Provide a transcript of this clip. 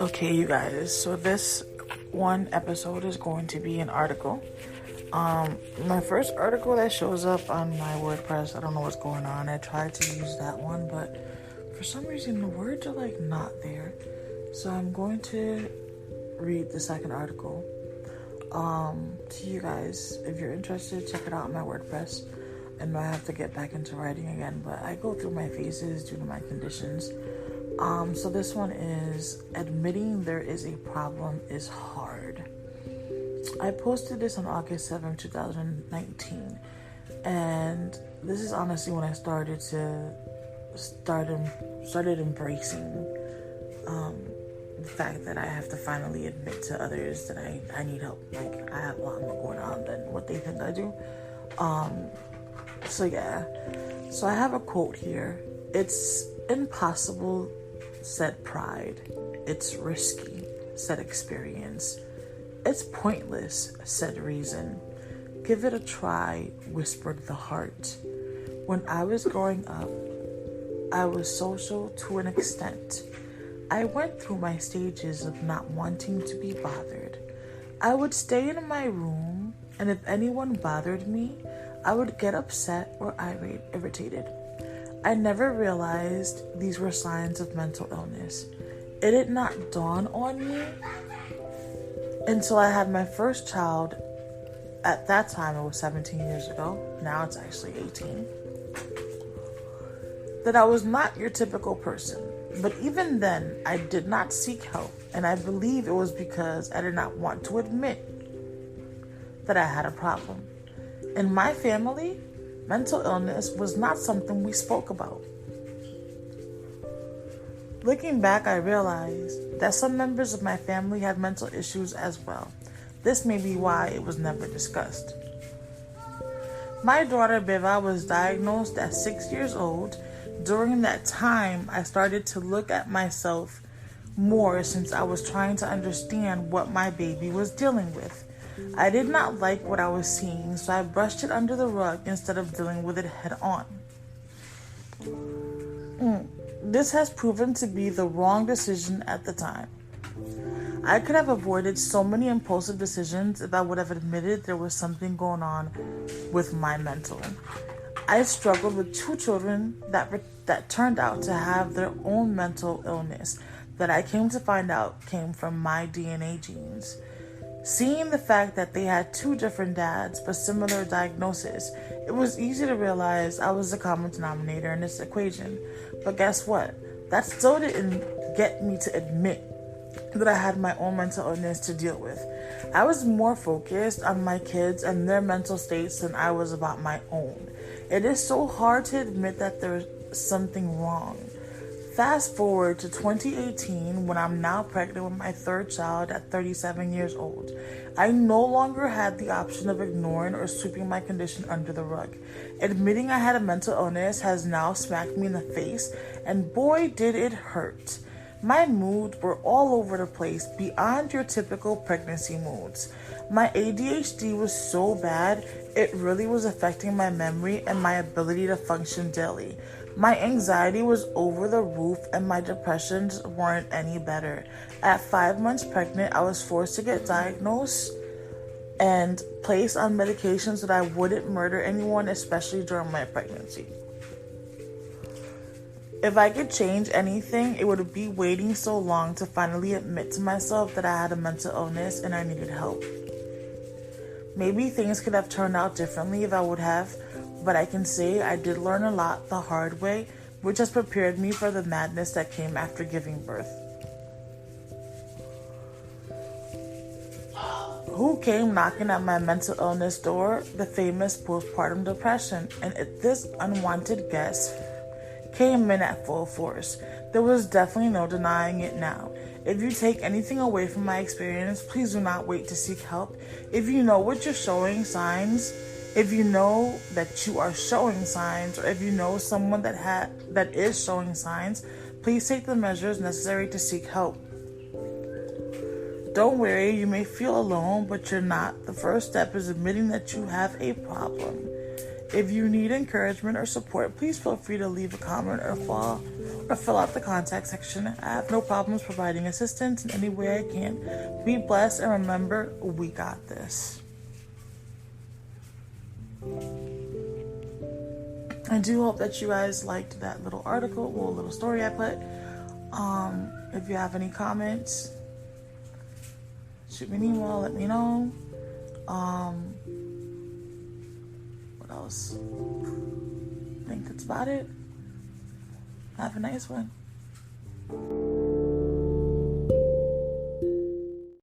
Okay, you guys, so this one episode is going to be an article. My first article that shows up on my WordPress, I don't know what's going on. I tried to use that one, but for some reason the words are like not there. So I'm going to read the second article to you guys. If you're interested, check it out on my WordPress. I know I have to get back into writing again, but I go through my phases due to my conditions. So this one is admitting there is a problem is hard. I posted this on August 7th, 2019, and this is honestly when I started embracing the fact that I have to finally admit to others that I need help. Like, I have a lot more going on than what they think I do. So I have a quote here. It's impossible, said pride. It's risky, said experience. It's pointless, said reason. Give it a try, whispered the heart. When I was growing up, I was social to an extent. I went through my stages of not wanting to be bothered. I would stay in my room, and if anyone bothered me, I would get upset or irritated. I never realized these were signs of mental illness. It did not dawn on me until I had my first child. At that time, it was 17 years ago. Now it's actually 18. That I was not your typical person. But even then, I did not seek help. And I believe it was because I did not want to admit that I had a problem. In my family, mental illness was not something we spoke about. Looking back, I realized that some members of my family had mental issues as well. This may be why it was never discussed. My daughter Beva was diagnosed at 6 years old. During that time, I started to look at myself more since I was trying to understand what my baby was dealing with. I did not like what I was seeing, so I brushed it under the rug instead of dealing with it head on. This has proven to be the wrong decision at the time. I could have avoided so many impulsive decisions if I would have admitted there was something going on with my mental. I struggled with 2 children that turned out to have their own mental illness that I came to find out came from my DNA genes. Seeing the fact that they had 2 different dads but similar diagnoses, it was easy to realize I was the common denominator in this equation. But guess what? That still didn't get me to admit that I had my own mental illness to deal with. I was more focused on my kids and their mental states than I was about my own. It is so hard to admit that there's something wrong. Fast forward to 2018, when I'm now pregnant with my 3rd child at 37 years old. I no longer had the option of ignoring or sweeping my condition under the rug. Admitting I had a mental illness has now smacked me in the face, and boy did it hurt. My moods were all over the place, beyond your typical pregnancy moods. My ADHD was so bad, it really was affecting my memory and my ability to function daily. My anxiety was over the roof, and my depressions weren't any better. At 5 months pregnant, I was forced to get diagnosed and placed on medications that I wouldn't murder anyone, especially during my pregnancy. If I could change anything, it would be waiting so long to finally admit to myself that I had a mental illness and I needed help. Maybe things could have turned out differently if I would have, but I can say I did learn a lot the hard way, which has prepared me for the madness that came after giving birth. Who came knocking at my mental illness door? The famous postpartum depression. And this unwanted guest came in at full force. There was definitely no denying it now. If you take anything away from my experience, please do not wait to seek help. If you know what you're showing signs, if you know that you are showing signs, or if you know someone that is showing signs, please take the measures necessary to seek help. Don't worry, you may feel alone, but you're not. The first step is admitting that you have a problem. If you need encouragement or support, please feel free to leave a comment or fill out the contact section. I have no problems providing assistance in any way I can. Be blessed, and remember, we got this. I do hope that you guys liked that little article, or little story I put. If you have any comments, shoot me an email, let me know. What else? I think that's about it. Have a nice one.